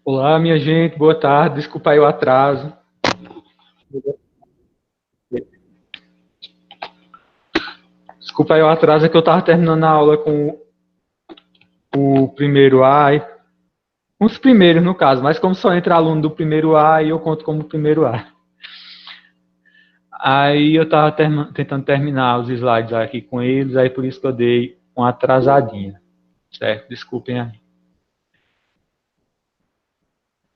Olá, minha gente, boa tarde. Desculpa aí o atraso. Desculpa aí o atraso, é que eu estava terminando a aula com o primeiro A, os primeiros no caso, mas como só entra aluno do primeiro A, eu conto como primeiro A. Aí eu estava tentando terminar os slides aqui com eles, aí por isso que eu dei uma atrasadinha, certo? Desculpem aí.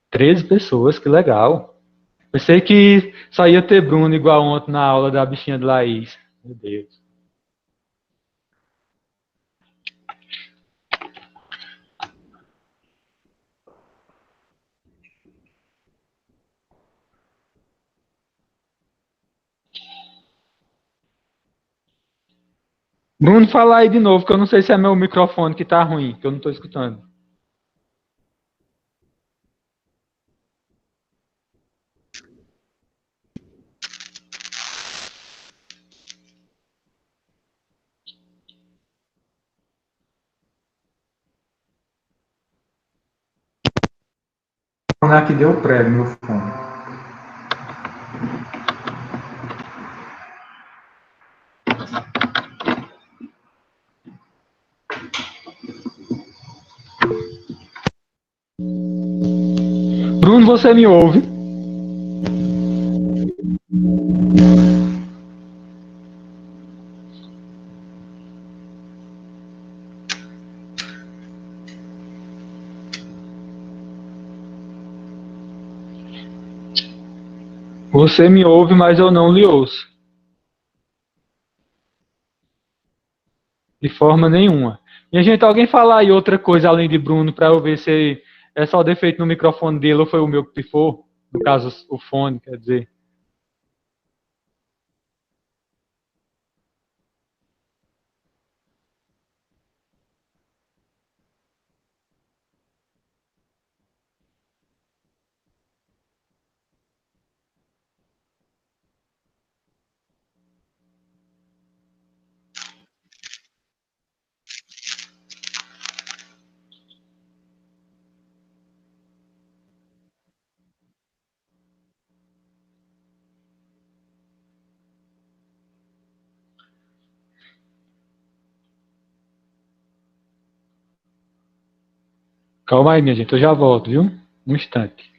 13 pessoas, que legal. Pensei que só ia ter Bruno igual ontem na aula da bichinha de Laís. Meu Deus. Bruno, fala aí de novo, que eu não sei se é meu microfone que tá ruim, que eu não estou escutando. Que deu prego, meu fone. Bruno, você me ouve? Você me ouve, mas eu não lhe ouço. De forma nenhuma. Minha gente, alguém falar aí outra coisa além de Bruno para eu ver se é só defeito no microfone dele ou foi o meu que pifou? No caso, o fone, quer dizer. Calma aí, minha gente, eu já volto, viu? Um instante.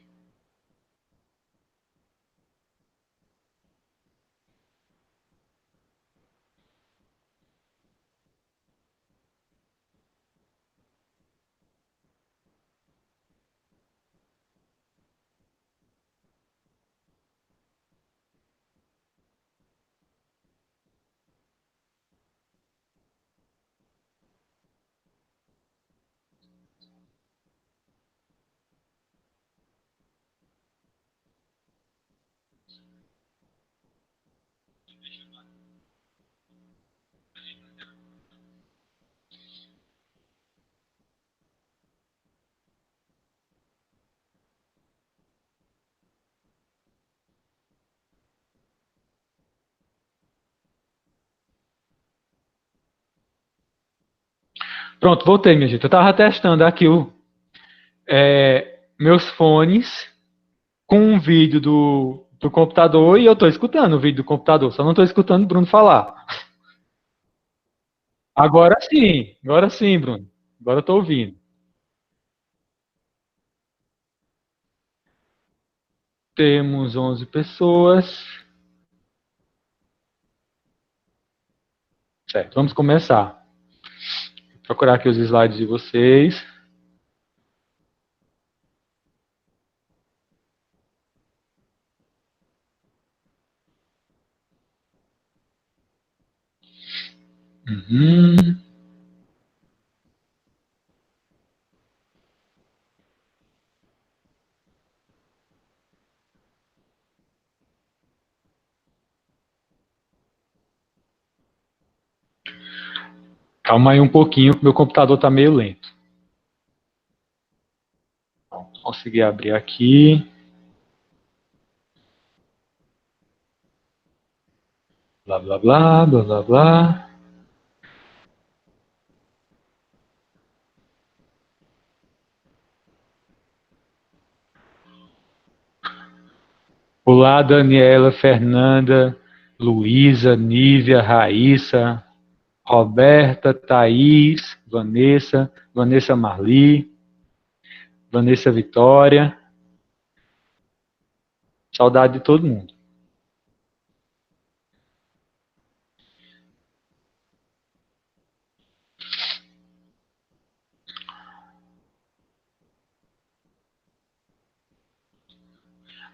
Pronto, voltei, minha gente. Eu tava testando aqui meus fones com um vídeo do computador e eu tô escutando o vídeo do computador, só não tô escutando o Bruno falar. Agora sim, Bruno. Agora eu tô ouvindo. Temos 11 pessoas. Certo, vamos começar. Vou procurar aqui os slides de vocês. Uhum. Calma aí um pouquinho, que meu computador está meio lento. Consegui abrir aqui. Blá, blá, blá, blá, blá, blá. Olá, Daniela, Fernanda, Luísa, Nívia, Raíssa, Roberta, Thaís, Vanessa, Vanessa Marli, Vanessa Vitória. Saudade de todo mundo.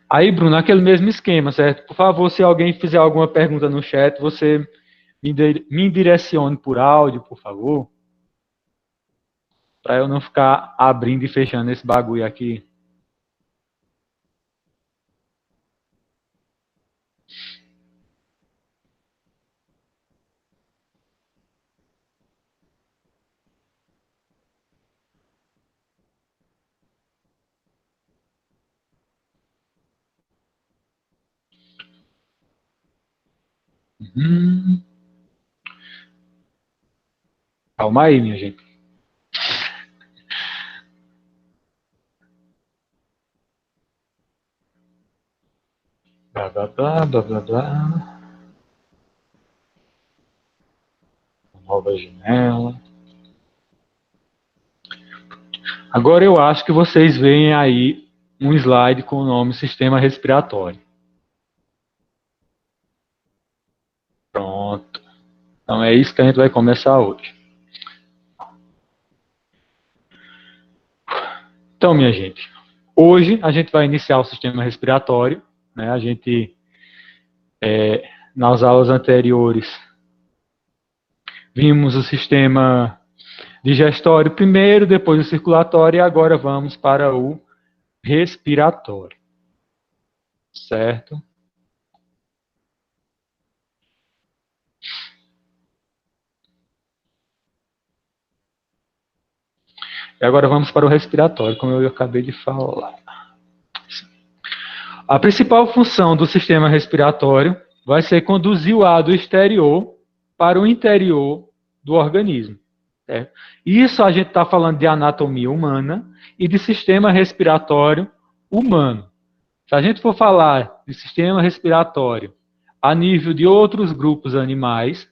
Aí, Bruno, aquele mesmo esquema, certo? Por favor, se alguém fizer alguma pergunta no chat, você me direcione por áudio, por favor, para eu não ficar abrindo e fechando esse bagulho aqui. Hum. Calma aí, minha gente. Blá, blá, blá, blá, blá, blá. Nova janela. Agora eu acho que vocês veem aí um slide com o nome Sistema Respiratório. Pronto. Então é isso que a gente vai começar hoje. Então, minha gente, hoje a gente vai iniciar o sistema respiratório, né? A gente, nas aulas anteriores, vimos o sistema digestório primeiro, depois o circulatório, e agora vamos para o respiratório. Certo? E agora vamos para o respiratório, como eu acabei de falar. A principal função do sistema respiratório vai ser conduzir o ar do exterior para o interior do organismo. Certo? Isso a gente está falando de anatomia humana e de sistema respiratório humano. Se a gente for falar de sistema respiratório a nível de outros grupos animais,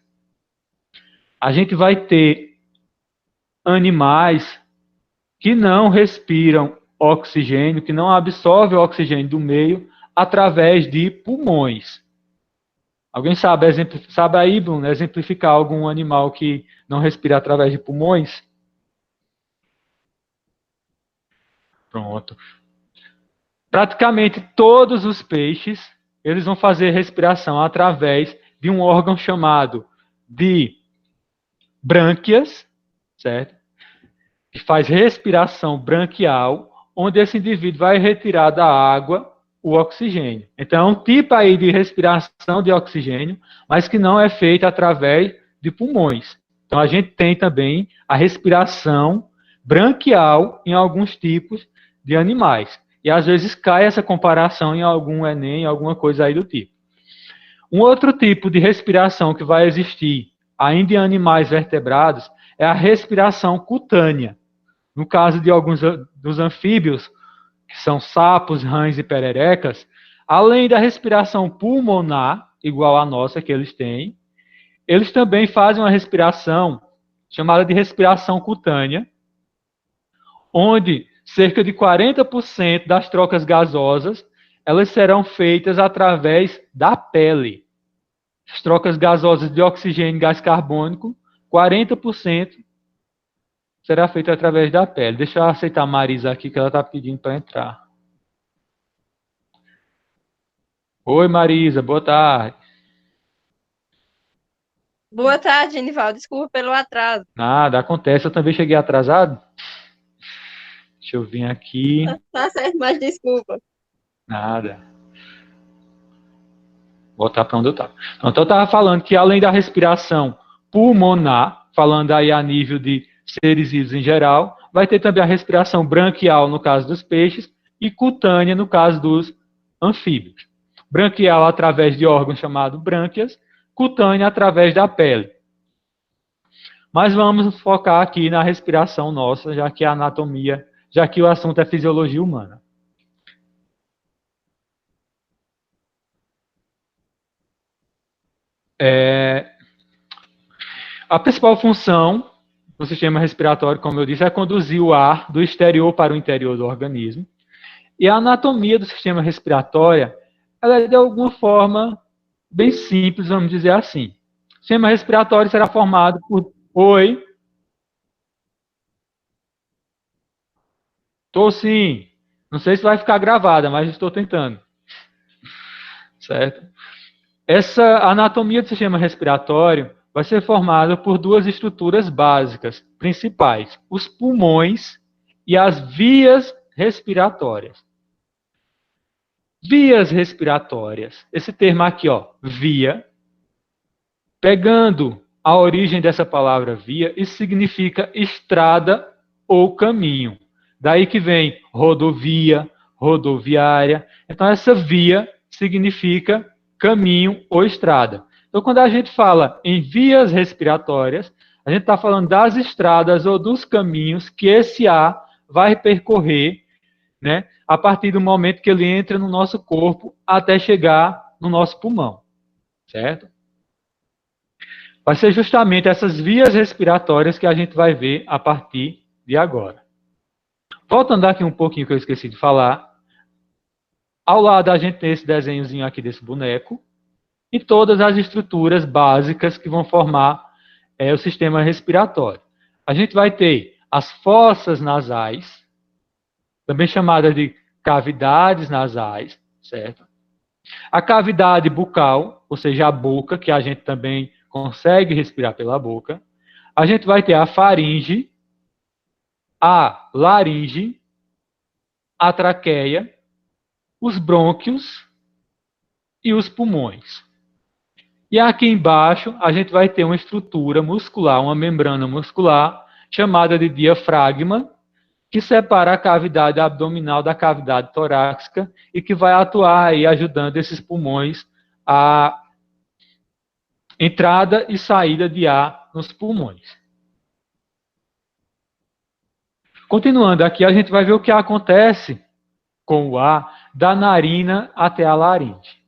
a gente vai ter animais que não respiram oxigênio, que não absorvem o oxigênio do meio através de pulmões. Alguém sabe aí, Bruno, exemplificar algum animal que não respira através de pulmões? Pronto. Praticamente todos os peixes, eles vão fazer respiração através de um órgão chamado de brânquias, certo? Que faz respiração branquial, onde esse indivíduo vai retirar da água o oxigênio. Então, é um tipo aí de respiração de oxigênio, mas que não é feita através de pulmões. Então, a gente tem também a respiração branquial em alguns tipos de animais. E, às vezes, cai essa comparação em algum Enem, alguma coisa aí do tipo. Um outro tipo de respiração que vai existir ainda em animais vertebrados é a respiração cutânea. No caso de alguns dos anfíbios, que são sapos, rãs e pererecas, além da respiração pulmonar, igual à nossa que eles têm, eles também fazem uma respiração chamada de respiração cutânea, onde cerca de 40% das trocas gasosas elas serão feitas através da pele. As trocas gasosas de oxigênio e gás carbônico, 40% será feita através da pele. Deixa eu aceitar a Marisa aqui, que ela está pedindo para entrar. Oi, Marisa, boa tarde. Boa tarde, Genival. Desculpa pelo atraso. Nada, acontece. Eu também cheguei atrasado. Deixa eu vir aqui. Tá certo, mas desculpa. Nada. Voltar para onde eu estava. Então, eu estava falando que além da respiração pulmonar, falando aí a nível de seres vivos em geral, vai ter também a respiração branquial no caso dos peixes e cutânea no caso dos anfíbios. Branquial através de órgãos chamados brânquias, cutânea através da pele. Mas vamos focar aqui na respiração nossa, já que a anatomia, já que o assunto é fisiologia humana. A principal função do sistema respiratório, como eu disse, é conduzir o ar do exterior para o interior do organismo. E a anatomia do sistema respiratório, ela é de alguma forma bem simples, vamos dizer assim. O sistema respiratório será formado por... Oi? Estou sim. Não sei se vai ficar gravada, mas estou tentando. Certo? Essa anatomia do sistema respiratório vai ser formada por duas estruturas básicas, principais: os pulmões e as vias respiratórias. Vias respiratórias. Esse termo aqui, ó, via, pegando a origem dessa palavra via, isso significa estrada ou caminho. Daí que vem rodovia, rodoviária. Então, essa via significa caminho ou estrada. Então, quando a gente fala em vias respiratórias, a gente está falando das estradas ou dos caminhos que esse ar vai percorrer, né, a partir do momento que ele entra no nosso corpo até chegar no nosso pulmão, certo? Vai ser justamente essas vias respiratórias que a gente vai ver a partir de agora. Voltando aqui um pouquinho que eu esqueci de falar, ao lado a gente tem esse desenhozinho aqui desse boneco e todas as estruturas básicas que vão formar o sistema respiratório. A gente vai ter as fossas nasais, também chamadas de cavidades nasais, certo? A cavidade bucal, ou seja, a boca, que a gente também consegue respirar pela boca. A gente vai ter a faringe, a laringe, a traqueia, os brônquios e os pulmões. E aqui embaixo a gente vai ter uma estrutura muscular, uma membrana muscular, chamada de diafragma, que separa a cavidade abdominal da cavidade torácica e que vai atuar aí ajudando esses pulmões a entrada e saída de ar nos pulmões. Continuando aqui, a gente vai ver o que acontece com o ar da narina até a laringe.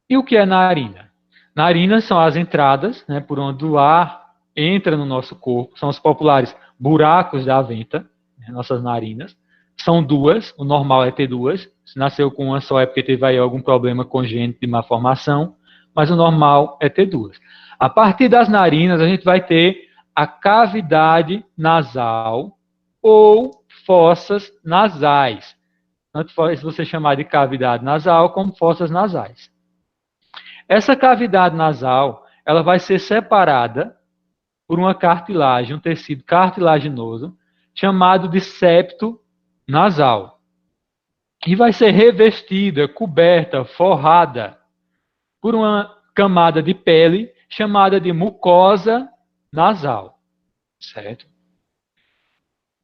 E o que é narina? Narinas são as entradas, né, por onde o ar entra no nosso corpo, são os populares buracos da venta, né, nossas narinas. São duas, o normal é ter duas. Se nasceu com uma só é porque teve aí algum problema congênito de malformação, mas o normal é ter duas. A partir das narinas, a gente vai ter a cavidade nasal ou fossas nasais. Tanto faz você chamar de cavidade nasal como fossas nasais. Essa cavidade nasal, ela vai ser separada por uma cartilagem, um tecido cartilaginoso, chamado de septo nasal. E vai ser revestida, coberta, forrada por uma camada de pele chamada de mucosa nasal, certo?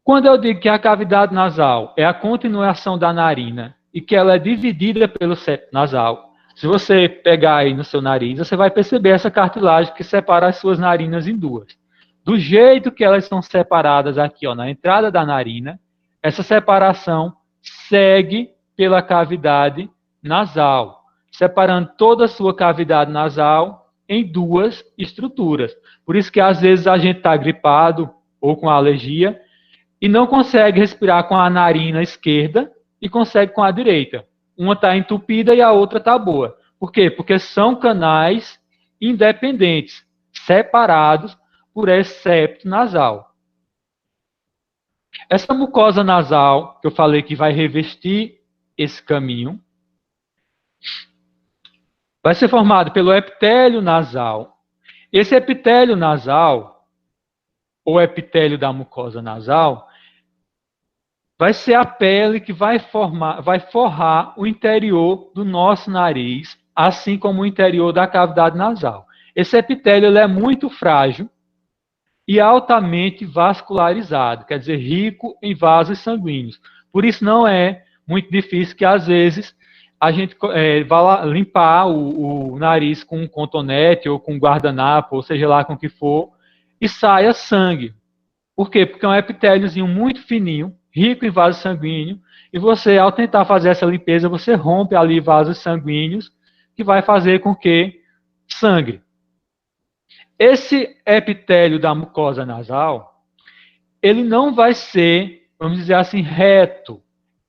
Quando eu digo que a cavidade nasal é a continuação da narina e que ela é dividida pelo septo nasal, se você pegar aí no seu nariz, você vai perceber essa cartilagem que separa as suas narinas em duas. Do jeito que elas são separadas aqui, ó, na entrada da narina, essa separação segue pela cavidade nasal, separando toda a sua cavidade nasal em duas estruturas. Por isso que às vezes a gente está gripado ou com alergia e não consegue respirar com a narina esquerda e consegue com a direita. Uma está entupida e a outra está boa. Por quê? Porque são canais independentes, separados por esse septo nasal. Essa mucosa nasal, que eu falei que vai revestir esse caminho, vai ser formado pelo epitélio nasal. Esse epitélio nasal, ou epitélio da mucosa nasal, vai ser a pele que vai forrar o interior do nosso nariz, assim como o interior da cavidade nasal. Esse epitélio ele é muito frágil e altamente vascularizado, quer dizer, rico em vasos sanguíneos. Por isso não é muito difícil que, às vezes, a gente vá lá limpar o nariz com um cotonete ou com um guardanapo, ou seja lá com o que for, e saia sangue. Por quê? Porque é um epitéliozinho muito fininho, rico em vaso sanguíneo, e você, ao tentar fazer essa limpeza, você rompe ali vasos sanguíneos que vai fazer com que sangre. Esse epitélio da mucosa nasal, ele não vai ser, vamos dizer assim, reto.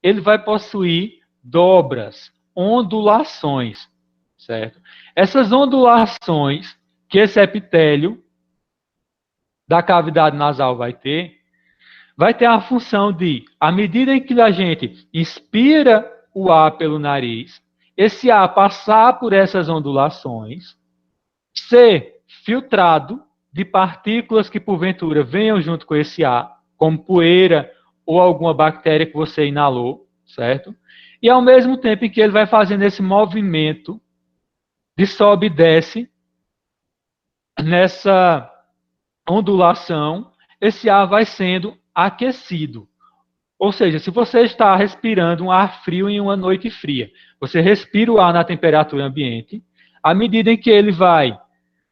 Ele vai possuir dobras, ondulações, certo? Essas ondulações que esse epitélio da cavidade nasal vai ter a função de, à medida em que a gente inspira o ar pelo nariz, esse ar passar por essas ondulações, ser filtrado de partículas que porventura venham junto com esse ar, como poeira ou alguma bactéria que você inalou, certo? E ao mesmo tempo em que ele vai fazendo esse movimento de sobe e desce, nessa ondulação, esse ar vai sendo aquecido. Ou seja, se você está respirando um ar frio em uma noite fria, você respira o ar na temperatura ambiente, à medida em que ele vai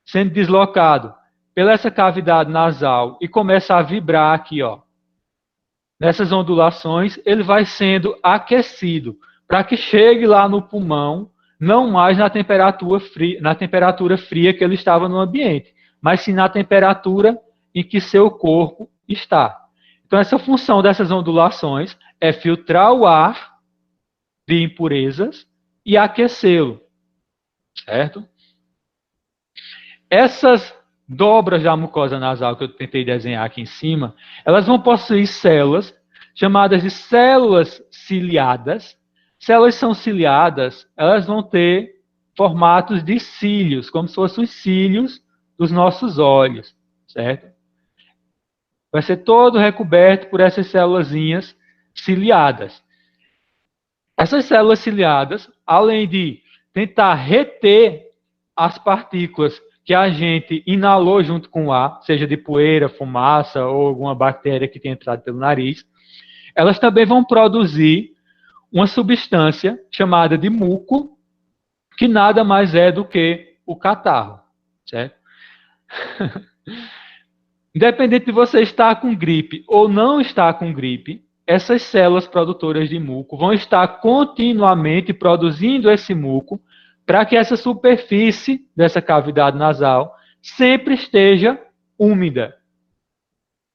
sendo deslocado pela essa cavidade nasal e começa a vibrar aqui, ó, nessas ondulações, ele vai sendo aquecido para que chegue lá no pulmão, não mais na temperatura fria que ele estava no ambiente, mas sim na temperatura em que seu corpo está. Então, essa função dessas ondulações é filtrar o ar de impurezas e aquecê-lo, certo? Essas dobras da mucosa nasal que eu tentei desenhar aqui em cima, elas vão possuir células chamadas de células ciliadas. Células são ciliadas, elas vão ter formatos de cílios, como se fossem os cílios dos nossos olhos, certo? Vai ser todo recoberto por essas célulazinhas ciliadas. Essas células ciliadas, além de tentar reter as partículas que a gente inalou junto com o ar, seja de poeira, fumaça ou alguma bactéria que tenha entrado pelo nariz, elas também vão produzir uma substância chamada de muco, que nada mais é do que o catarro, certo? Independente de você estar com gripe ou não estar com gripe, essas células produtoras de muco vão estar continuamente produzindo esse muco para que essa superfície dessa cavidade nasal sempre esteja úmida.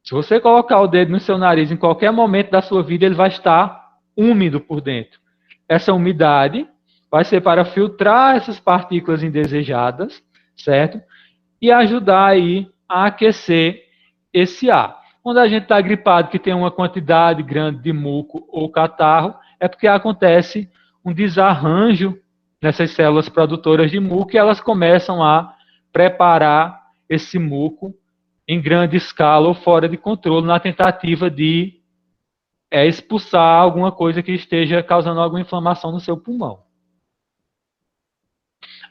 Se você colocar o dedo no seu nariz em qualquer momento da sua vida, ele vai estar úmido por dentro. Essa umidade vai ser para filtrar essas partículas indesejadas, certo? E ajudar aí a aquecer esse ar. Quando a gente está gripado, que tem uma quantidade grande de muco ou catarro, é porque acontece um desarranjo nessas células produtoras de muco e elas começam a preparar esse muco em grande escala ou fora de controle na tentativa de expulsar alguma coisa que esteja causando alguma inflamação no seu pulmão.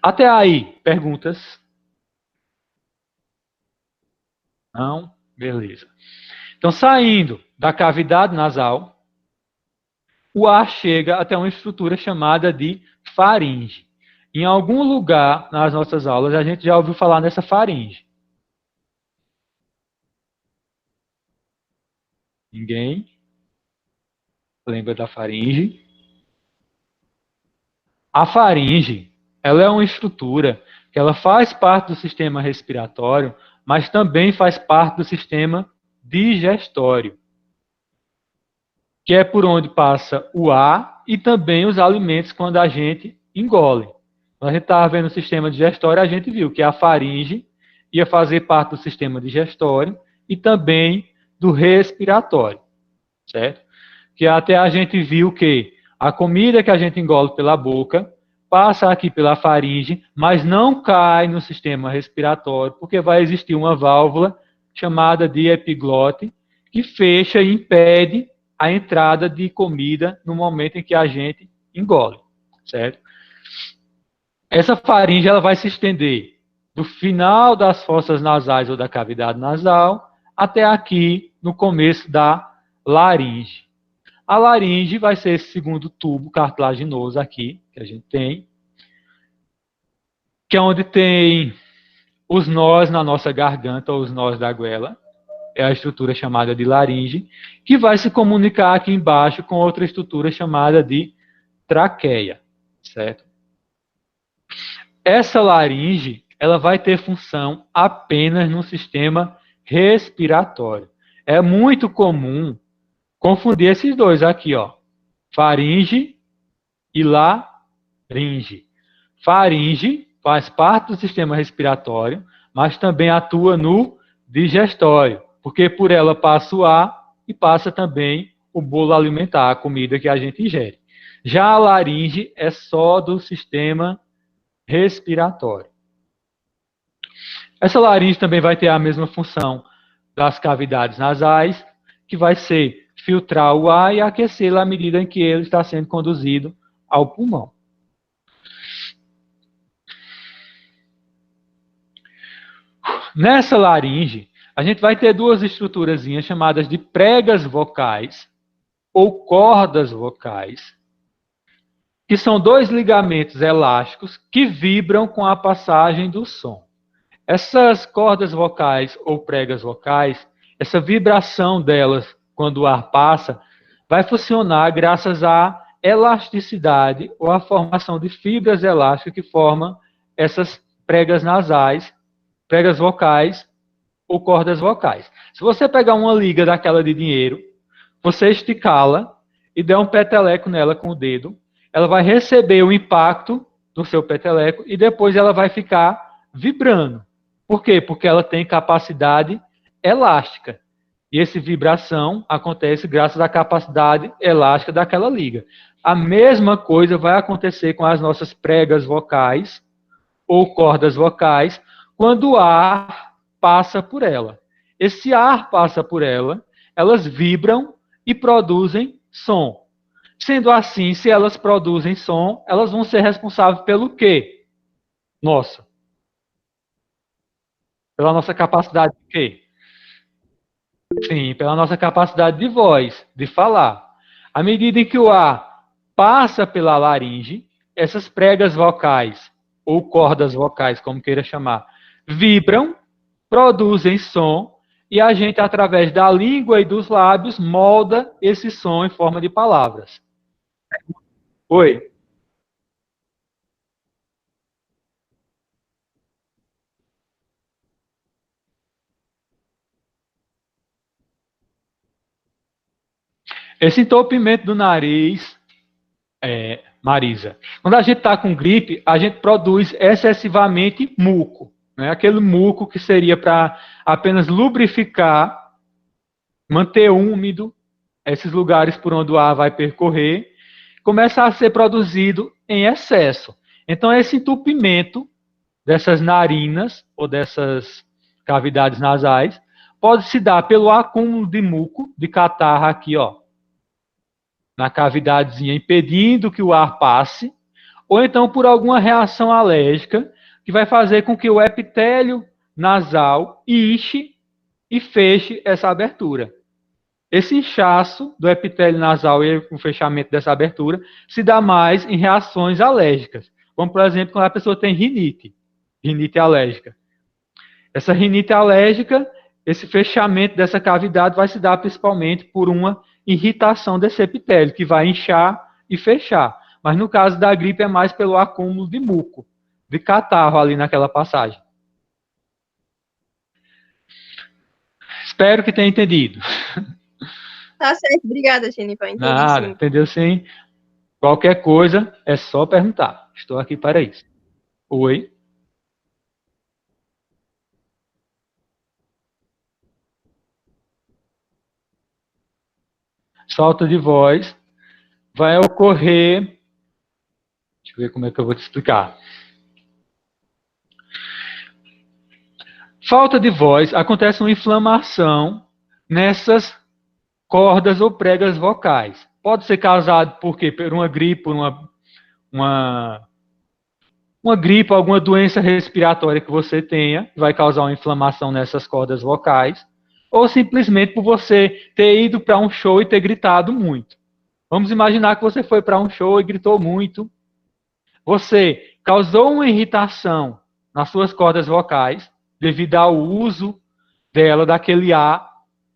Até aí, perguntas? Não? Beleza. Então, saindo da cavidade nasal, o ar chega até uma estrutura chamada de faringe. Em algum lugar nas nossas aulas, a gente já ouviu falar nessa faringe. Ninguém lembra da faringe? A faringe, ela é uma estrutura que ela faz parte do sistema respiratório, mas também faz parte do sistema digestório, que é por onde passa o ar e também os alimentos quando a gente engole. Quando a gente estava vendo o sistema digestório, a gente viu que a faringe ia fazer parte do sistema digestório e também do respiratório, certo? Que até a gente viu que a comida que a gente engole pela boca passa aqui pela faringe, mas não cai no sistema respiratório, porque vai existir uma válvula chamada de epiglote, que fecha e impede a entrada de comida no momento em que a gente engole, certo? Essa faringe ela vai se estender do final das fossas nasais ou da cavidade nasal até aqui no começo da laringe. A laringe vai ser esse segundo tubo cartilaginoso aqui, que a gente tem, que é onde tem os nós na nossa garganta, ou os nós da goela. É a estrutura chamada de laringe, que vai se comunicar aqui embaixo com outra estrutura chamada de traqueia, certo? Essa laringe, ela vai ter função apenas no sistema respiratório. É muito comum confundir esses dois aqui, ó. Faringe e laringe. Faringe faz parte do sistema respiratório, mas também atua no digestório, porque por ela passa o ar e passa também o bolo alimentar, a comida que a gente ingere. Já a laringe é só do sistema respiratório. Essa laringe também vai ter a mesma função das cavidades nasais, que vai ser filtrar o ar e aquecê-lo à medida em que ele está sendo conduzido ao pulmão. Nessa laringe, a gente vai ter duas estruturas chamadas de pregas vocais ou cordas vocais, que são dois ligamentos elásticos que vibram com a passagem do som. Essas cordas vocais ou pregas vocais, essa vibração delas quando o ar passa, vai funcionar graças à elasticidade ou à formação de fibras elásticas que formam essas pregas nasais, pregas vocais ou cordas vocais. Se você pegar uma liga daquela de dinheiro, você esticá-la e der um peteleco nela com o dedo, ela vai receber o impacto do seu peteleco e depois ela vai ficar vibrando. Por quê? Porque ela tem capacidade elástica. E essa vibração acontece graças à capacidade elástica daquela liga. A mesma coisa vai acontecer com as nossas pregas vocais ou cordas vocais quando o ar passa por ela. Esse ar passa por ela, elas vibram e produzem som. Sendo assim, se elas produzem som, elas vão ser responsáveis pelo quê? Pela nossa capacidade de quê? Sim, pela nossa capacidade de voz, de falar. À medida em que o ar passa pela laringe, essas pregas vocais, ou cordas vocais, como queira chamar, vibram, produzem som, e a gente, através da língua e dos lábios, molda esse som em forma de palavras. Oi? Esse entupimento do nariz, Marisa, quando a gente está com gripe, a gente produz excessivamente muco. Né? Aquele muco que seria para apenas lubrificar, manter úmido esses lugares por onde o ar vai percorrer, começa a ser produzido em excesso. Então, esse entupimento dessas narinas ou dessas cavidades nasais pode se dar pelo acúmulo de muco, de catarro aqui, ó, na cavidadezinha, impedindo que o ar passe, ou então por alguma reação alérgica que vai fazer com que o epitélio nasal inche e feche essa abertura. Esse inchaço do epitélio nasal e o fechamento dessa abertura se dá mais em reações alérgicas, como, por exemplo, quando a pessoa tem rinite alérgica. Essa rinite alérgica, esse fechamento dessa cavidade vai se dar principalmente por uma irritação desse epitélio, que vai inchar e fechar. Mas no caso da gripe é mais pelo acúmulo de muco, de catarro ali naquela passagem. Espero que tenha entendido. Tá certo, obrigada, Jennifer. Entendi, Nada, sim. entendeu sim? Qualquer coisa é só perguntar. Estou aqui para isso. Oi? Falta de voz vai ocorrer. Deixa eu ver como é que eu vou te explicar. Falta de voz, acontece uma inflamação nessas cordas ou pregas vocais. Pode ser causado por quê? Por uma gripe, por uma gripe, alguma doença respiratória que você tenha, vai causar uma inflamação nessas cordas vocais, ou simplesmente por você ter ido para um show e ter gritado muito. Vamos imaginar que você foi para um show e gritou muito. Você causou uma irritação nas suas cordas vocais, devido ao uso dela, daquele ar,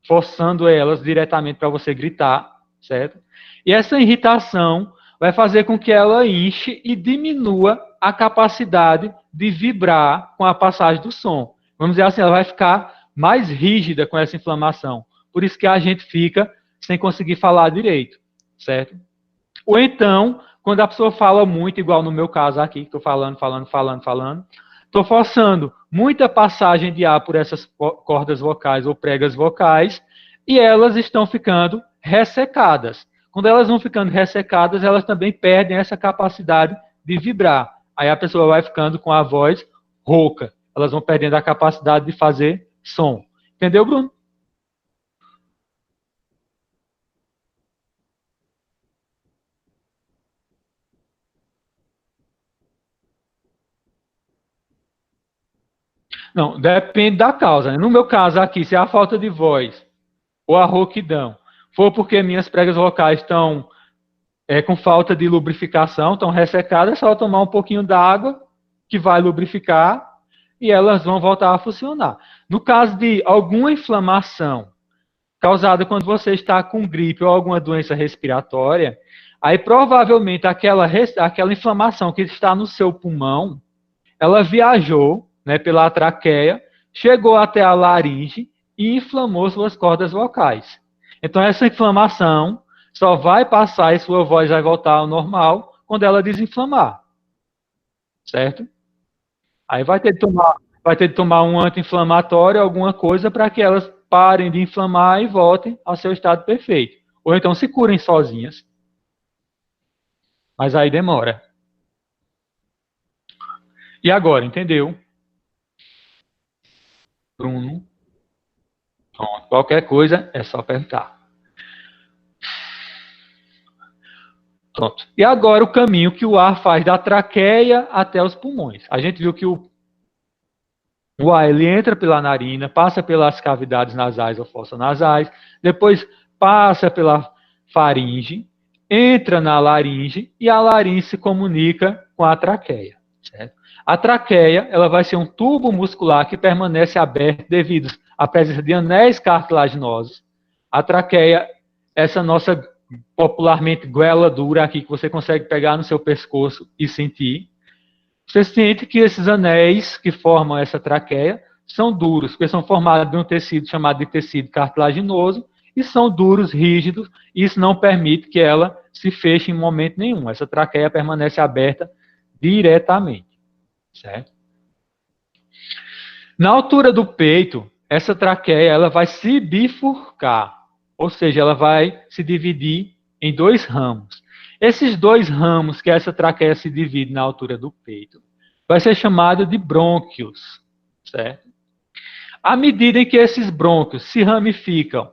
forçando elas diretamente para você gritar, certo? E essa irritação vai fazer com que ela inche e diminua a capacidade de vibrar com a passagem do som. Vamos dizer assim, ela vai ficar mais rígida com essa inflamação. Por isso que a gente fica sem conseguir falar direito, certo? Ou então, quando a pessoa fala muito, igual no meu caso aqui, que estou falando, estou forçando muita passagem de ar por essas cordas vocais ou pregas vocais, e elas estão ficando ressecadas. Quando elas vão ficando ressecadas, elas também perdem essa capacidade de vibrar. Aí a pessoa vai ficando com a voz rouca. Elas vão perdendo a capacidade de fazer som. Entendeu, Bruno? Não, depende da causa, né? No meu caso aqui, se é a falta de voz ou a rouquidão for porque minhas pregas vocais estão com falta de lubrificação, estão ressecadas, é só tomar um pouquinho d'água que vai lubrificar e elas vão voltar a funcionar. No caso de alguma inflamação causada quando você está com gripe ou alguma doença respiratória, aí provavelmente aquela inflamação que está no seu pulmão, ela viajou, né, pela traqueia, chegou até a laringe e inflamou suas cordas vocais. Então essa inflamação só vai passar e sua voz vai voltar ao normal quando ela desinflamar. Certo? Aí vai ter de tomar um anti-inflamatório, alguma coisa, para que elas parem de inflamar e voltem ao seu estado perfeito. Ou então se curem sozinhas. Mas aí demora. E agora, entendeu? Bruno? Pronto. Qualquer coisa é só perguntar. Pronto. E agora o caminho que o ar faz da traqueia até os pulmões. A gente viu que o ar ele entra pela narina, passa pelas cavidades nasais ou fossonasais, depois passa pela faringe, entra na laringe e a laringe se comunica com a traqueia. Certo? A traqueia ela vai ser um tubo muscular que permanece aberto devido à presença de anéis cartilaginosos. A traqueia, essa nossa popularmente goela dura aqui que você consegue pegar no seu pescoço e sentir. Você sente que esses anéis que formam essa traqueia são duros, porque são formados de um tecido chamado de tecido cartilaginoso, e são duros, rígidos, e isso não permite que ela se feche em momento nenhum. Essa traqueia permanece aberta diretamente. Certo? Na altura do peito, essa traqueia ela vai se bifurcar, ou seja, ela vai se dividir em dois ramos. Esses dois ramos que essa traqueia se divide na altura do peito vai ser chamado de brônquios, certo? À medida em que esses brônquios se ramificam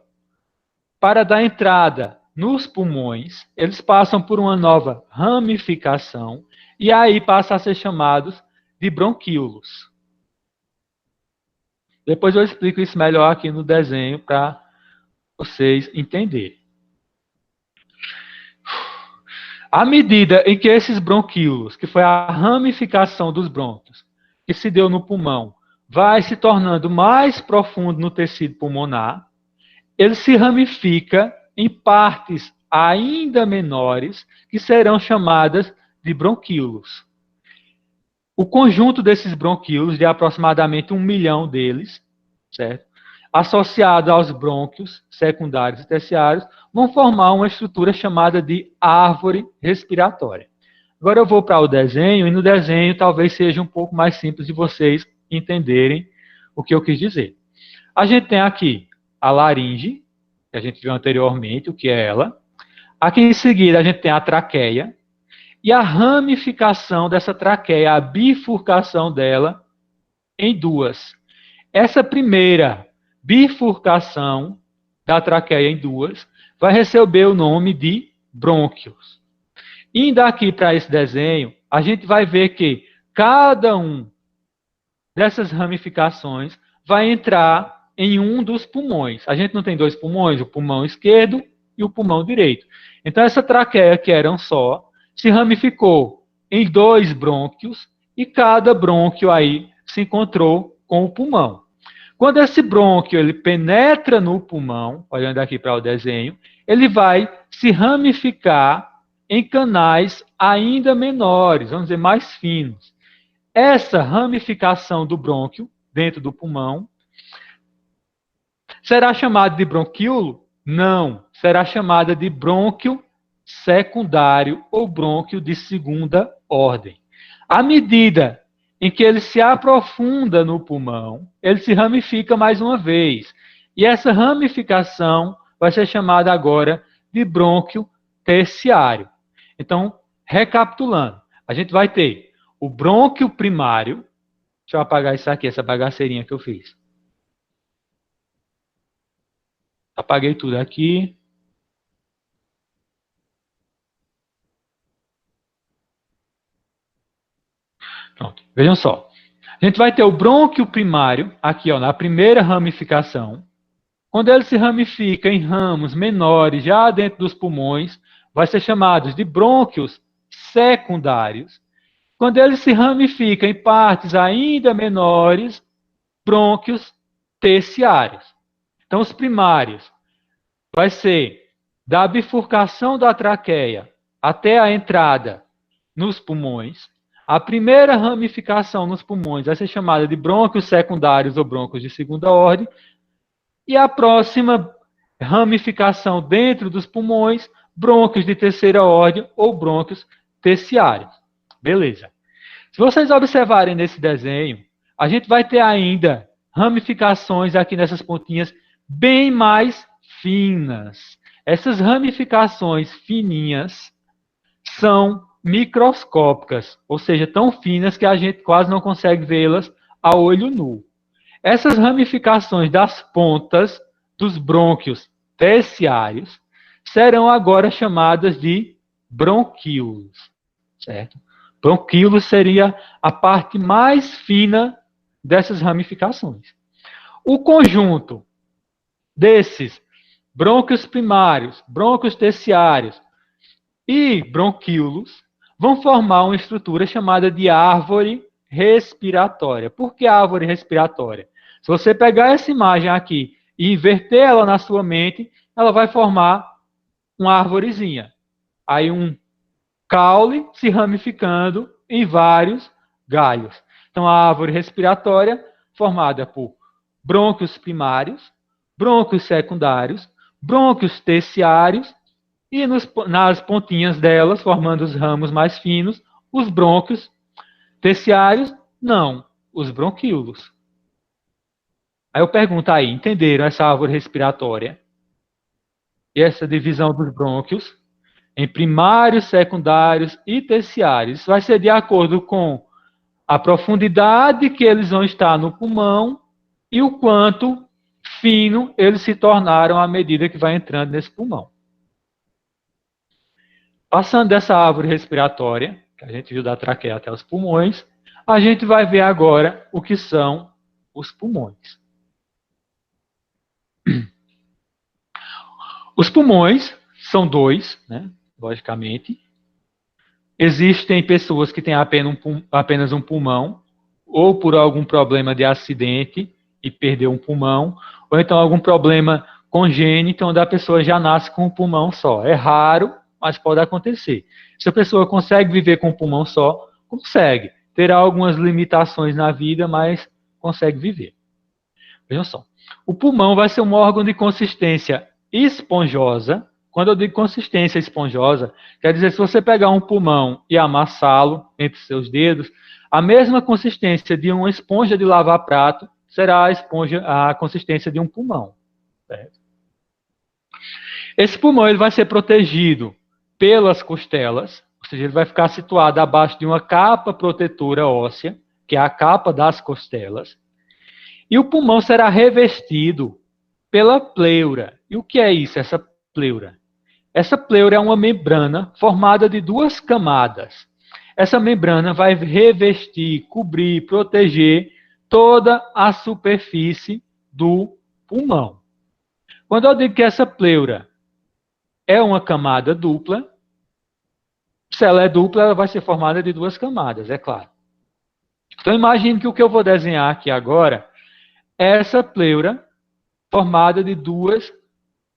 para dar entrada nos pulmões, eles passam por uma nova ramificação e aí passam a ser chamados de bronquíolos. Depois eu explico isso melhor aqui no desenho para vocês entenderem. À medida em que esses bronquíolos, que foi a ramificação dos brônquios, que se deu no pulmão, vai se tornando mais profundo no tecido pulmonar, ele se ramifica em partes ainda menores, que serão chamadas de bronquíolos. O conjunto desses bronquíolos, de aproximadamente 1 milhão deles, certo? Associado aos brônquios secundários e terciários, vão formar uma estrutura chamada de árvore respiratória. Agora eu vou para o desenho, e no desenho talvez seja um pouco mais simples de vocês entenderem o que eu quis dizer. A gente tem aqui a laringe, que a gente viu anteriormente, o que é ela. Aqui em seguida a gente tem a traqueia, e a ramificação dessa traqueia, a bifurcação dela em duas. Essa primeira bifurcação da traqueia em duas vai receber o nome de brônquios. Indo aqui para esse desenho, a gente vai ver que cada um dessas ramificações vai entrar em um dos pulmões. A gente não tem dois pulmões, o pulmão esquerdo e o pulmão direito. Então essa traqueia, que era um só, se ramificou em dois brônquios e cada brônquio aí se encontrou com o pulmão. Quando esse brônquio ele penetra no pulmão, olhando aqui para o desenho, ele vai se ramificar em canais ainda menores, vamos dizer, mais finos. Essa ramificação do brônquio, dentro do pulmão, será chamada de bronquíolo? Não. Será chamada de brônquio secundário ou brônquio de segunda ordem. À medida em que ele se aprofunda no pulmão, ele se ramifica mais uma vez. E essa ramificação vai ser chamada agora de brônquio terciário. Então, recapitulando, a gente vai ter o brônquio primário. Deixa eu apagar isso aqui, essa bagaceirinha que eu fiz. Apaguei tudo aqui. Pronto, vejam só. A gente vai ter o brônquio primário, aqui ó, na primeira ramificação. Quando ele se ramifica em ramos menores, já dentro dos pulmões, vai ser chamado de brônquios secundários. Quando ele se ramifica em partes ainda menores, brônquios terciários. Então, os primários vai ser da bifurcação da traqueia até a entrada nos pulmões. A primeira ramificação nos pulmões vai ser chamada de brônquios secundários ou brônquios de segunda ordem. E a próxima ramificação dentro dos pulmões, brônquios de terceira ordem ou brônquios terciários. Beleza. Se vocês observarem nesse desenho, a gente vai ter ainda ramificações aqui nessas pontinhas bem mais finas. Essas ramificações fininhas são microscópicas, ou seja, tão finas que a gente quase não consegue vê-las a olho nu. Essas ramificações das pontas dos brônquios terciários serão agora chamadas de bronquíolos, certo? Bronquíolos seria a parte mais fina dessas ramificações. O conjunto desses brônquios primários, brônquios terciários e bronquíolos vão formar uma estrutura chamada de árvore respiratória. Por que árvore respiratória? Se você pegar essa imagem aqui e inverter ela na sua mente, ela vai formar uma árvorezinha. Aí um caule se ramificando em vários galhos. Então, a árvore respiratória formada por brônquios primários, brônquios secundários, brônquios terciários e nas pontinhas delas, formando os ramos mais finos, os brônquios terciários, não, os bronquíolos. Aí eu pergunto aí, entenderam essa árvore respiratória? E essa divisão dos brônquios em primários, secundários e terciários. Isso vai ser de acordo com a profundidade que eles vão estar no pulmão e o quanto fino eles se tornaram à medida que vai entrando nesse pulmão. Passando dessa árvore respiratória, que a gente viu da traqueia até os pulmões, a gente vai ver agora o que são os pulmões. Os pulmões são dois, né, logicamente. Existem pessoas que têm apenas um pulmão, ou por algum problema de acidente e perdeu um pulmão, ou então algum problema congênito, onde a pessoa já nasce com um pulmão só. É raro, mas pode acontecer. Se a pessoa consegue viver com um pulmão só, consegue. Terá algumas limitações na vida, mas consegue viver. Vejam só. O pulmão vai ser um órgão de consistência esponjosa. Quando eu digo consistência esponjosa, quer dizer, se você pegar um pulmão e amassá-lo entre seus dedos, a mesma consistência de uma esponja de lavar prato será a consistência de um pulmão. Certo? Esse pulmão ele vai ser protegido pelas costelas, ou seja, ele vai ficar situado abaixo de uma capa protetora óssea, que é a capa das costelas, e o pulmão será revestido pela pleura. E o que é isso, essa pleura? Essa pleura é uma membrana formada de duas camadas. Essa membrana vai revestir, cobrir, proteger toda a superfície do pulmão. Quando eu digo que essa pleura é uma camada dupla, se ela é dupla, ela vai ser formada de duas camadas, é claro. Então imagine que o que eu vou desenhar aqui agora é essa pleura formada de duas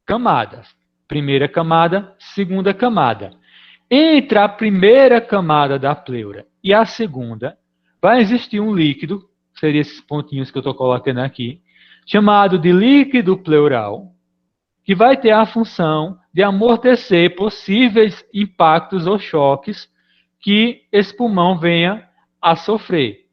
camadas. Primeira camada, segunda camada. Entre a primeira camada da pleura e a segunda, vai existir um líquido, seria esses pontinhos que eu estou colocando aqui, chamado de líquido pleural, que vai ter a função de amortecer possíveis impactos ou choques que esse pulmão venha a sofrer.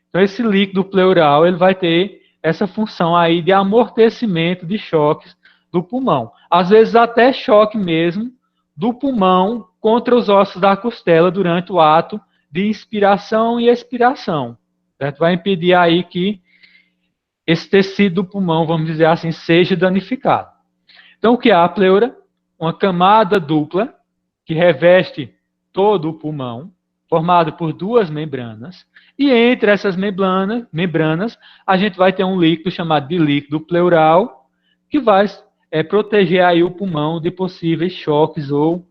Então, esse líquido pleural ele vai ter essa função aí de amortecimento de choques do pulmão. Às vezes até choque mesmo do pulmão contra os ossos da costela durante o ato de inspiração e expiração. Certo? Vai impedir aí que esse tecido do pulmão, vamos dizer assim, seja danificado. Então, o que é a pleura? Uma camada dupla que reveste todo o pulmão, formado por duas membranas, e entre essas membranas a gente vai ter um líquido chamado de líquido pleural, que vai proteger aí o pulmão de possíveis choques ou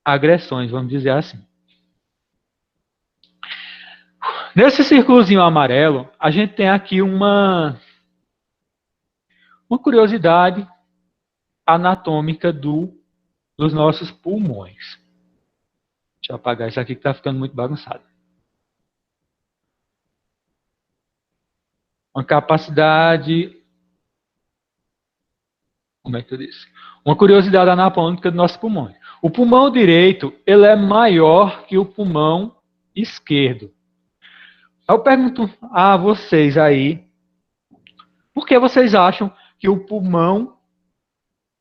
agressões, vamos dizer assim. Nesse círculozinho amarelo, a gente tem aqui uma curiosidade anatômica dos nossos pulmões. Deixa eu apagar isso aqui que está ficando muito bagunçado. Uma capacidade... Como é que eu disse? Uma curiosidade anatômica dos nossos pulmões. O pulmão direito, ele é maior que o pulmão esquerdo. Eu pergunto a vocês aí, por que vocês acham que o pulmão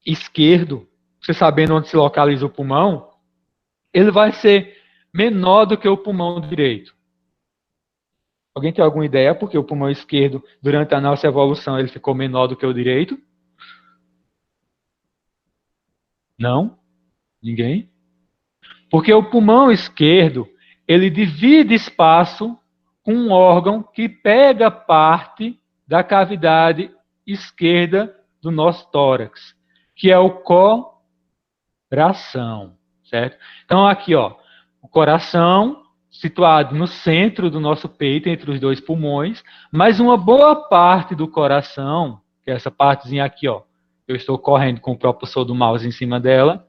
esquerdo, você sabendo onde se localiza o pulmão, ele vai ser menor do que o pulmão direito? Alguém tem alguma ideia por que o pulmão esquerdo, durante a nossa evolução, ele ficou menor do que o direito? Não? Ninguém? Porque o pulmão esquerdo, ele divide espaço com um órgão que pega parte da cavidade esquerda do nosso tórax, que é o coração, certo? Então aqui, ó, o coração situado no centro do nosso peito, entre os dois pulmões, mas uma boa parte do coração, que é essa partezinha aqui, ó, eu estou correndo com o propulsor do mouse em cima dela,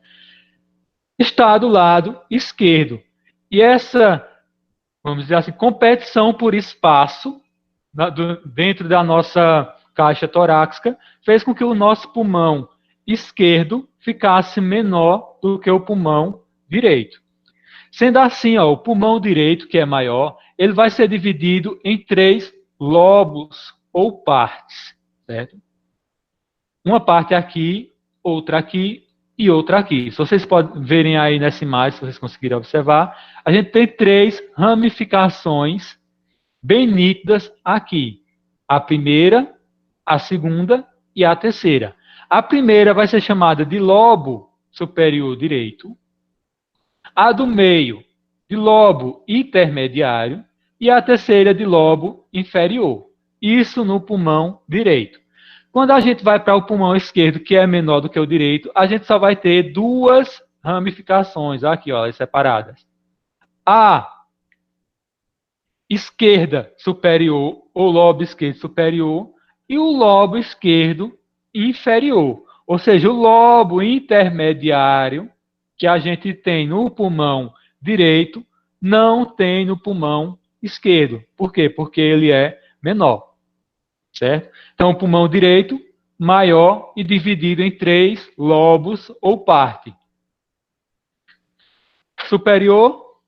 está do lado esquerdo. E essa, vamos dizer assim, competição por espaço dentro da nossa caixa torácica fez com que o nosso pulmão esquerdo ficasse menor do que o pulmão direito. Sendo assim, ó, o pulmão direito, que é maior, ele vai ser dividido em 3 lobos ou partes, certo? Uma parte aqui, outra aqui e outra aqui. Se vocês podem verem aí nessa imagem, se vocês conseguirem observar, a gente tem 3 ramificações bem nítidas aqui. A primeira, a segunda e a terceira. A primeira vai ser chamada de lobo superior direito. A do meio, de lobo intermediário. E a terceira, de lobo inferior. Isso no pulmão direito. Quando a gente vai para o pulmão esquerdo, que é menor do que o direito, a gente só vai ter 2 ramificações, aqui, ó, separadas. A esquerda superior, ou lobo esquerdo superior, e o lobo esquerdo inferior. Ou seja, o lobo intermediário, que a gente tem no pulmão direito, não tem no pulmão esquerdo. Por quê? Porque ele é menor. Certo? Então, o pulmão direito, maior e dividido em 3 lobos ou parte. Superior,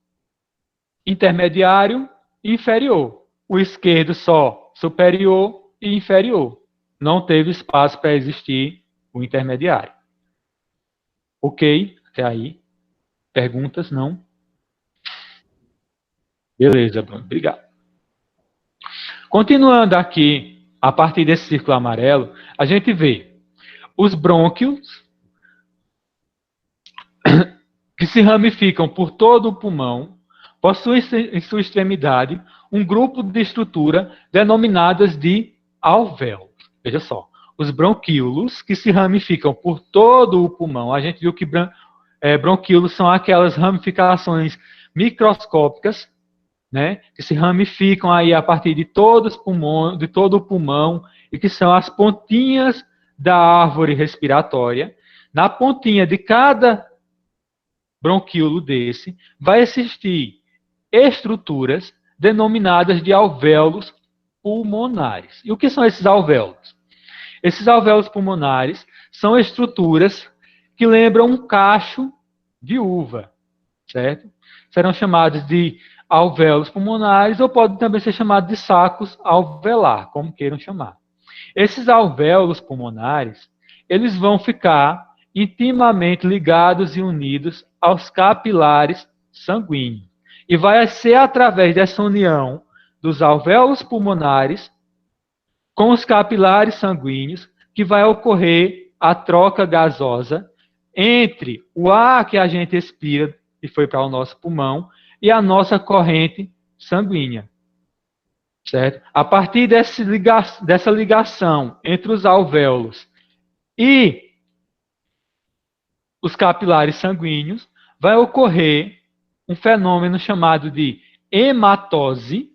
intermediário e inferior. O esquerdo só superior e inferior. Não teve espaço para existir o intermediário. Ok? Até aí. Perguntas? Não? Beleza, Bruno. Obrigado. Continuando aqui, a partir desse círculo amarelo, a gente vê os brônquios que se ramificam por todo o pulmão, possuem em sua extremidade um grupo de estrutura denominadas de alvéolos. Veja só, os bronquíolos que se ramificam por todo o pulmão, a gente viu que bronquíolos são aquelas ramificações microscópicas, né, que se ramificam aí a partir de todo o pulmão e que são as pontinhas da árvore respiratória. Na pontinha de cada bronquíolo desse, vai existir estruturas denominadas de alvéolos pulmonares. E o que são esses alvéolos? Esses alvéolos pulmonares são estruturas que lembram um cacho de uva, certo? Serão chamados de alvéolos pulmonares ou podem também ser chamados de sacos alveolar, como queiram chamar. Esses alvéolos pulmonares, eles vão ficar intimamente ligados e unidos aos capilares sanguíneos. E vai ser através dessa união dos alvéolos pulmonares com os capilares sanguíneos que vai ocorrer a troca gasosa entre o ar que a gente expira e foi para o nosso pulmão e a nossa corrente sanguínea. Certo? A partir dessa ligação entre os alvéolos e os capilares sanguíneos, vai ocorrer um fenômeno chamado de hematose,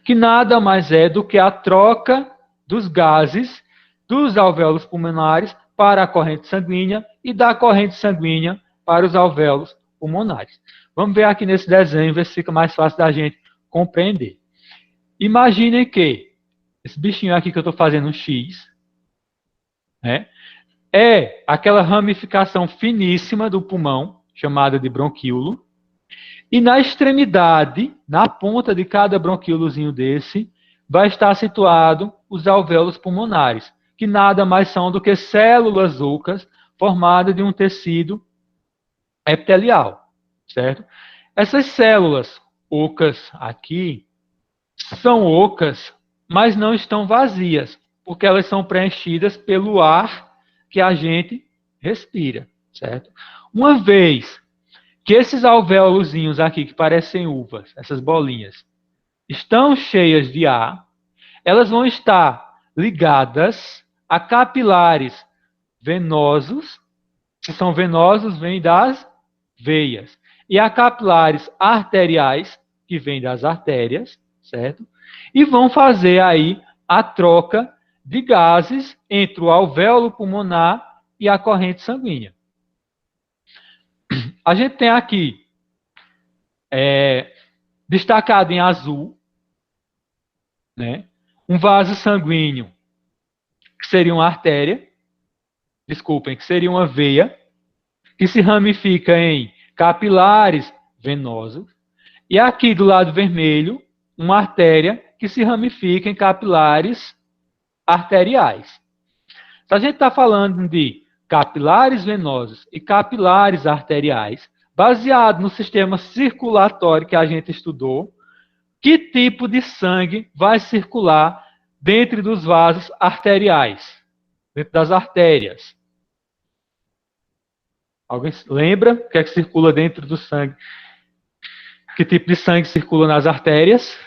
que nada mais é do que a troca dos gases dos alvéolos pulmonares para a corrente sanguínea e da corrente sanguínea para os alvéolos pulmonares. Vamos ver aqui nesse desenho, ver se fica mais fácil da gente compreender. Imaginem que esse bichinho aqui que eu estou fazendo um X, né, é aquela ramificação finíssima do pulmão, chamada de bronquíolo, e na extremidade, na ponta de cada bronquíolozinho desse, vai estar situado os alvéolos pulmonares, que nada mais são do que células ocas formadas de um tecido epitelial, certo? Essas células ocas aqui são ocas, mas não estão vazias, porque elas são preenchidas pelo ar que a gente respira, certo? Uma vez que esses alvéolozinhos aqui, que parecem uvas, essas bolinhas, estão cheias de ar, elas vão estar ligadas a capilares venosos, que são venosos, vêm das veias, e a capilares arteriais, que vêm das artérias, certo? E vão fazer aí a troca de gases entre o alvéolo pulmonar e a corrente sanguínea. A gente tem aqui, destacado em azul, né, um vaso sanguíneo, que seria uma artéria, que seria uma veia, que se ramifica em capilares venosos, e aqui do lado vermelho, uma artéria que se ramifica em capilares arteriais. Se a gente está falando de capilares venosos e capilares arteriais, baseado no sistema circulatório que a gente estudou, que tipo de sangue vai circular dentro dos vasos arteriais, dentro das artérias? Alguém lembra o que é que circula dentro do sangue? Que tipo de sangue circula nas artérias?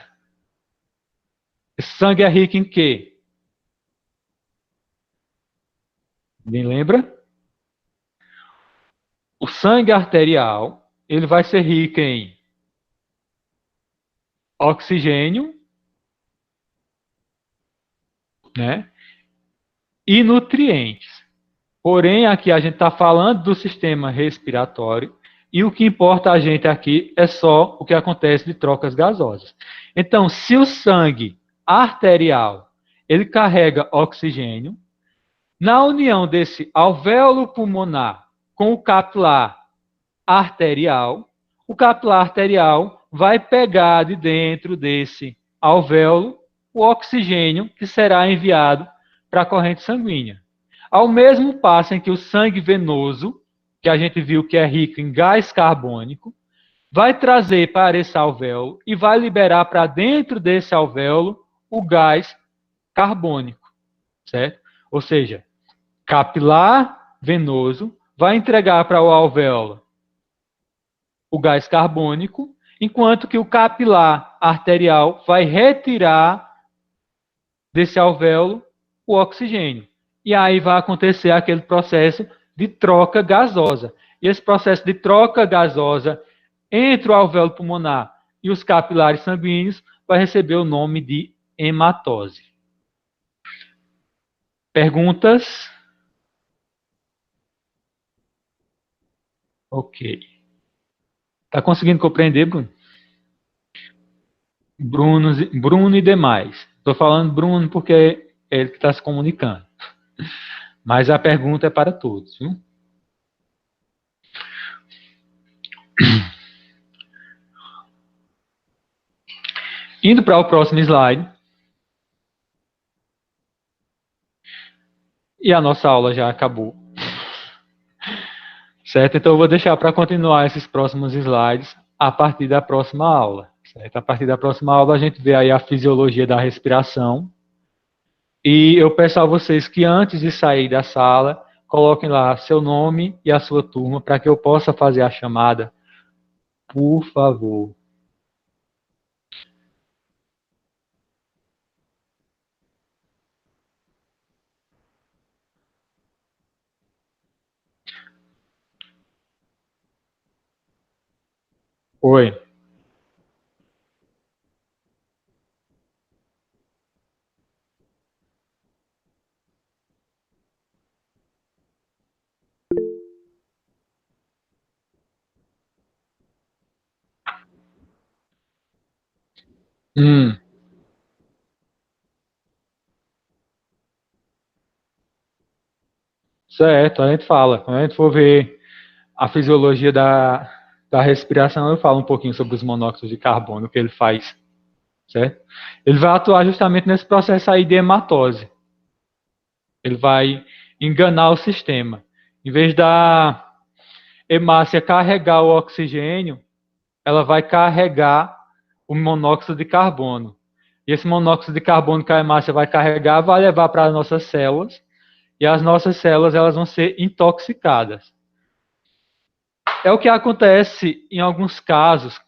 Esse sangue é rico em quê? Ninguém lembra? O sangue arterial, ele vai ser rico em oxigênio, né, e nutrientes. Porém, aqui a gente está falando do sistema respiratório e o que importa a gente aqui é só o que acontece de trocas gasosas. Então, se o sangue arterial ele carrega oxigênio, na união desse alvéolo pulmonar com o capilar arterial, o capilar arterial vai pegar de dentro desse alvéolo o oxigênio que será enviado para a corrente sanguínea. Ao mesmo passo em que o sangue venoso, que a gente viu que é rico em gás carbônico, vai trazer para esse alvéolo e vai liberar para dentro desse alvéolo o gás carbônico, certo? Ou seja, capilar venoso vai entregar para o alvéolo o gás carbônico, enquanto que o capilar arterial vai retirar desse alvéolo o oxigênio. E aí vai acontecer aquele processo de troca gasosa. E esse processo de troca gasosa entre o alvéolo pulmonar e os capilares sanguíneos vai receber o nome de hematose. Perguntas? Ok. Tá conseguindo compreender, Bruno? Bruno e demais. Estou falando Bruno porque é ele que está se comunicando. Mas a pergunta é para todos, viu? Indo para o próximo slide. E a nossa aula já acabou. Certo? Então eu vou deixar para continuar esses próximos slides a partir da próxima aula. Certo? A partir da próxima aula a gente vê aí a fisiologia da respiração. E eu peço a vocês que antes de sair da sala, coloquem lá seu nome e a sua turma para que eu possa fazer a chamada. Por favor. Oi. Hum, certo, a gente fala. Quando a gente for ver a fisiologia da respiração, eu falo um pouquinho sobre os monóxidos de carbono, o que ele faz, certo? Ele vai atuar justamente nesse processo aí de hematose. Ele vai enganar o sistema. Em vez da hemácia carregar o oxigênio, ela vai carregar o monóxido de carbono. E esse monóxido de carbono que a hemácia vai carregar vai levar para as nossas células, e as nossas células elas vão ser intoxicadas. É o que acontece em alguns casos,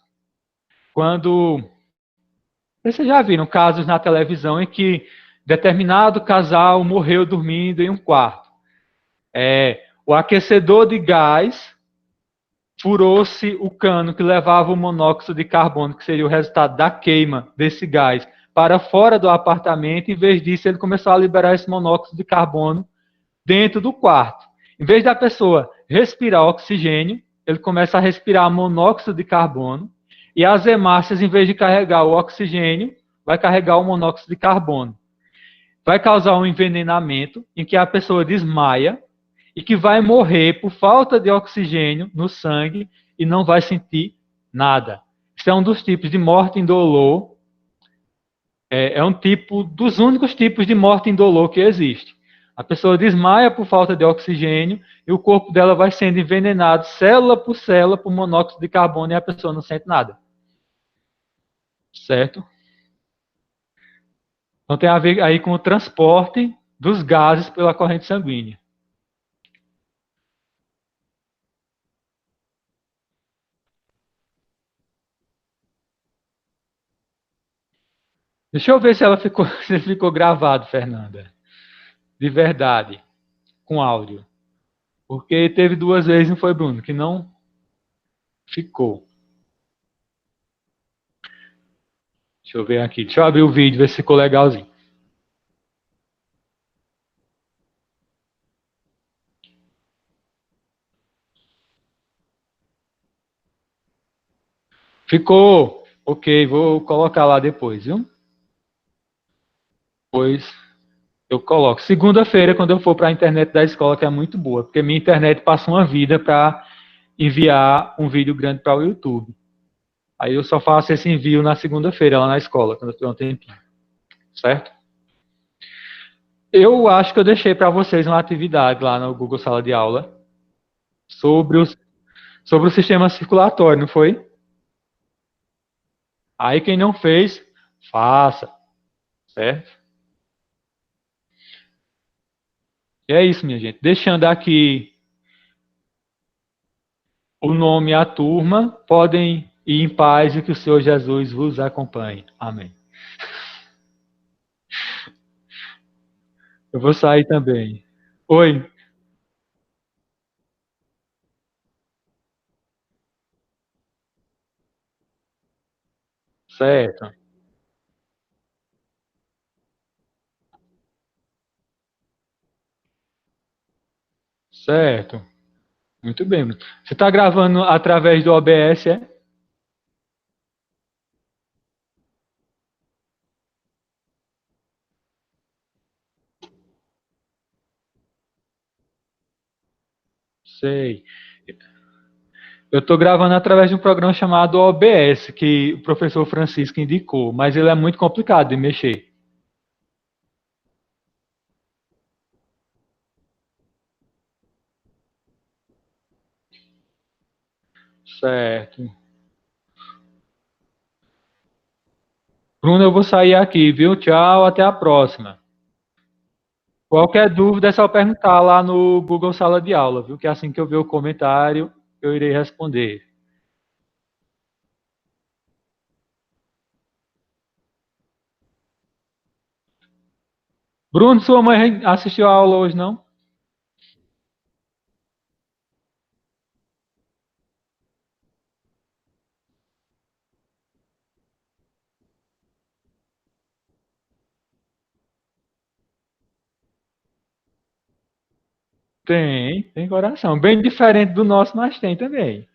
quando vocês já viram casos na televisão em que determinado casal morreu dormindo em um quarto. O aquecedor de gás furou-se o cano que levava o monóxido de carbono, que seria o resultado da queima desse gás, para fora do apartamento. Em vez disso, ele começou a liberar esse monóxido de carbono dentro do quarto. Em vez da pessoa respirar oxigênio, ele começa a respirar monóxido de carbono, e as hemácias, em vez de carregar o oxigênio, vai carregar o monóxido de carbono. Vai causar um envenenamento em que a pessoa desmaia e que vai morrer por falta de oxigênio no sangue e não vai sentir nada. Isso é um dos tipos de morte indolor. É um tipo dos únicos tipos de morte indolor que existe. A pessoa desmaia por falta de oxigênio e o corpo dela vai sendo envenenado célula por monóxido de carbono e a pessoa não sente nada. Certo? Então tem a ver aí com o transporte dos gases pela corrente sanguínea. Deixa eu ver se ela ficou, se ficou gravado, Fernanda. De verdade, com áudio. Porque teve duas vezes, não foi, Bruno? Que não ficou. Deixa eu ver aqui. Deixa eu abrir o vídeo, ver se ficou legalzinho. Ficou. Ok, vou colocar lá depois, viu? Depois eu coloco. Segunda-feira, quando eu for para a internet da escola, que é muito boa, porque minha internet passa uma vida para enviar um vídeo grande para o YouTube. Aí eu só faço esse envio na segunda-feira, lá na escola, quando eu tiver um tempinho. Certo? Eu acho que eu deixei para vocês uma atividade lá no Google Sala de Aula sobre, sobre o sistema circulatório, não foi? Aí quem não fez, faça, certo? E é isso, minha gente. Deixando aqui o nome e a turma, podem ir em paz e que o Senhor Jesus vos acompanhe. Amém. Eu vou sair também. Oi, certo, certo. Muito bem, Bruno. Você está gravando através do OBS, é? Sei. Eu estou gravando através de um programa chamado OBS, que o professor Francisco indicou, mas ele é muito complicado de mexer. Certo. Bruno, eu vou sair aqui, viu? Tchau, até a próxima. Qualquer dúvida é só perguntar lá no Google Sala de Aula, viu? Que assim que eu ver o comentário, eu irei responder. Bruno, sua mãe assistiu a aula hoje, não? Tem coração. Bem diferente do nosso, mas tem também.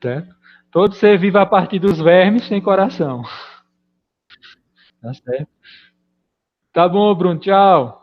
Certo? Todo ser vivo a partir dos vermes tem coração. Tá certo? Tá bom, Bruno. Tchau.